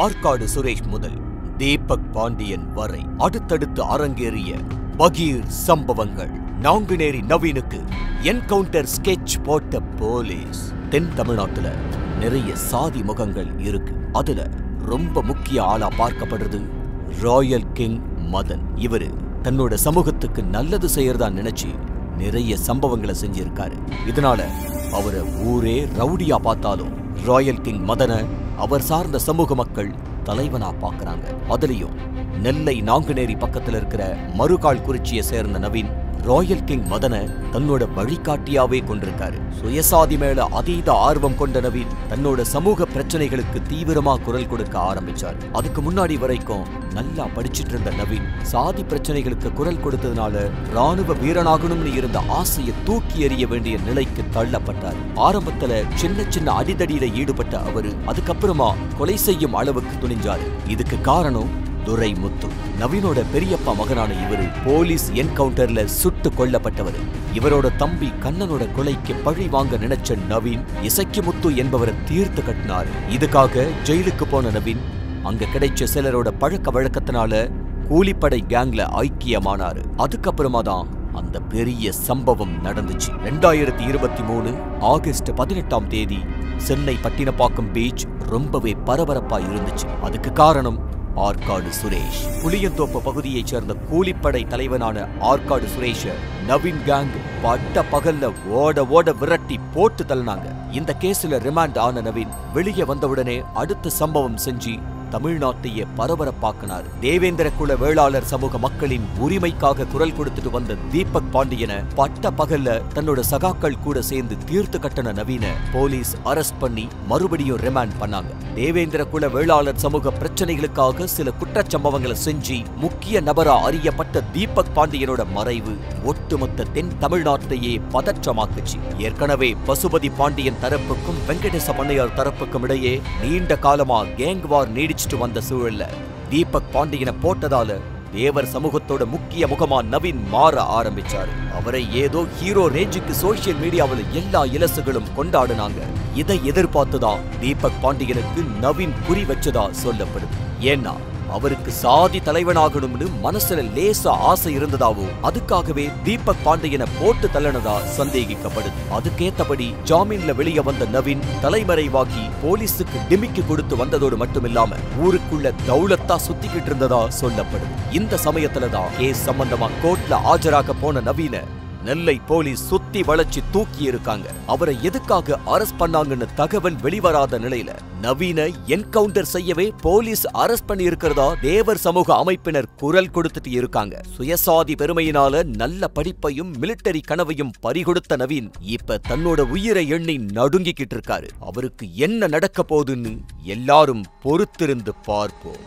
ஆற்காடு சுரேஷ் முதல் தீபக் பாண்டியன் வரை அடுத்தடுத்து அரங்கேறிய பகீர் சம்பவங்கள். நாங்குநேரி நவீனுக்கு என்கவுண்டர் ஸ்கெட்ச் போட்ட போலீஸ். தென் தமிழ்நாட்டுல நிறைய சாதி முகங்கள் இருக்கு. அதுல ரொம்ப முக்கிய ஆளா பார்க்கப்படுறது ராயல் கிங் மதன். இவரு தன்னோட சமூகத்துக்கு நல்லது செய்யறதா நினைச்சு நிறைய சம்பவங்களை செஞ்சிருக்காரு. இதனால அவரை ஊரே ரவுடியா பார்த்தாலும் ராயல் கிங் மதனை அவர் சார்ந்த சமூக மக்கள் தலைவனா பாக்குறாங்க. அதுலயும் நெல்லை நாங்குநேரி பக்கத்துல இருக்கிற மறுகால் குறிச்சியை சேர்ந்த நவீன் ராயல் கிங் மதனை தன்னோட வழிகாட்டியாவே கொண்டிருக்காரு. சுயசாதி மேல அதீத ஆர்வம் கொண்ட நவீன் தன்னோட சமூக பிரச்சனைகளுக்கு தீவிரமா குரல் கொடுக்க ஆரம்பிச்சார். அதுக்கு முன்னாடி வரைக்கும் நல்லா படிச்சிட்டு இருந்த நவீன் சாதி பிரச்சனைகளுக்கு குரல் கொடுத்ததுனால ராணுவ வீரனாகணும்னு இருந்த ஆசையை தூக்கி எறிய வேண்டிய நிலைக்கு தள்ளப்பட்டார். ஆரம்பத்துல சின்ன சின்ன அடிதடியில ஈடுபட்ட அவரு அதுக்கப்புறமா கொலை செய்யும் அளவுக்கு துணிஞ்சாரு. இதுக்கு காரணம் துரைமுத்து. நவீனோட பெரியப்பா மகனான இவரு போலீஸ் என்கவுண்டர்ல சுட்டு கொல்லப்பட்டவர். இவரோட தம்பி கண்ணனோட கொலைக்கு பழி வாங்க நினைச்ச நவீன் இசக்கிமுத்து என்பவரை தீர்த்து கட்டினார். இதுக்காக ஜெயிலுக்கு போன நவீன் அங்க கிடைச்ச சிலரோட பழக்க வழக்கத்தினால கூலிப்படை கேங்ல ஐக்கியமானாரு. அதுக்கப்புறமா தான் அந்த பெரிய சம்பவம் நடந்துச்சு. 2023 ஆகஸ்ட் 18ஆம் தேதி சென்னை பட்டினப்பாக்கம் பீச் ரொம்பவே பரபரப்பா இருந்துச்சு. அதுக்கு காரணம் ஆற்காடு சுரேஷ். புளியந்தோப்பு பகுதியைச் சேர்ந்த கூலிப்படை தலைவனான ஆற்காடு சுரேஷ நவீன் கேங் பட்ட பகல்ல ஓட விரட்டி போட்டு தள்ளினாங்க. இந்த கேஸ்ல ரிமாண்ட் ஆன நவீன் வெளியே வந்தவுடனே அடுத்த சம்பவம் செஞ்சு தமிழ்நாட்டையே பரபரப்பாக்கினார். தேவேந்திர குல வேளாளர் சமூக மக்களின் உரிமைக்காக குரல் கொடுத்துட்டு வந்த தீபக் பாண்டியனை பட்ட பகல்ல தன்னோட சகாக்கள் கூட சேர்ந்து தீர்த்து கட்டின நவீன போலீஸ் அரெஸ்ட் பண்ணி மறுபடியும் ரிமாண்ட் பண்ணாங்க. தேவேந்திர குல வேளாளர் சமூக பிரச்சனைகளுக்காக சில குற்றச்சம்பவங்களை செஞ்சு முக்கிய நபரா அறியப்பட்ட தீபக் பாண்டியனோட மறைவு ஒட்டுமொத்த தென் தமிழ்நாட்டையே பதற்றமாக்குச்சு. ஏற்கனவே பசுபதி பாண்டியன் தரப்புக்கும் வெங்கடேச பண்ணையார் தரப்புக்கும் இடையே நீண்ட காலமா கேங் வார் நீடிச்சுட்டு வந்த சூழல்ல தீபக் பாண்டியனை போட்டதால தேவர் சமூகத்தோட முக்கிய முகமா நவீன் மாற ஆரம்பிச்சாரு. அவரை ஏதோ ஹீரோ ரேஞ்சுக்கு சோசியல் மீடியாவில் எல்லா இலசுகளும் கொண்டாடினாங்க. இதை எதிர்பார்த்துதான் தீபக் பாண்டியனுக்கு நவீன் குறி வச்சதா சொல்லப்படுது. ஏன்னா அவருக்கு சாதி தலைவனாகணும்னு மனசுல லேசா ஆசை இருந்ததாவோ அதுக்காகவே தீபக் பாண்டியனை போட்டு தள்ளனதா சந்தேகிக்கப்படுது. அதுக்கேத்தபடி ஜாமீன்ல வெளியே வந்த நவீன் தலைமறைவாகி போலீஸுக்கு டிமிக்கி கொடுத்து வந்ததோடு மட்டுமில்லாம ஊருக்குள்ள தௌலத்தா சுத்திக்கிட்டு இருந்ததா சொல்லப்படுது. இந்த சமயத்துலதான் கேஸ் சம்பந்தமா கோர்ட்ல ஆஜராக போன நவீன நெல்லை போலீஸ் சுத்தி வளைச்சு தூக்கி இருக்காங்க. அவரை எதுக்காக அரெஸ்ட் பண்ணாங்கன்னு தகவல் வெளிவராத நிலையில நவீன என்கவுண்டர் செய்யவே போலீஸ் அரெஸ்ட் பண்ணி இருக்கிறதா தேவர் சமூக அமைப்பினர் குரல் கொடுத்துட்டு இருக்காங்க. சுயசாதி பெருமையினால நல்ல படிப்பையும் மிலிட்டரி கனவையும் பறிகொடுத்த நவீன் இப்ப தன்னோட உயிரை எண்ணி நடுங்கிக்கிட்டு இருக்காரு. அவருக்கு என்ன நடக்க போகுதுன்னு எல்லாரும் பொறுத்திருந்து பார்ப்போம்.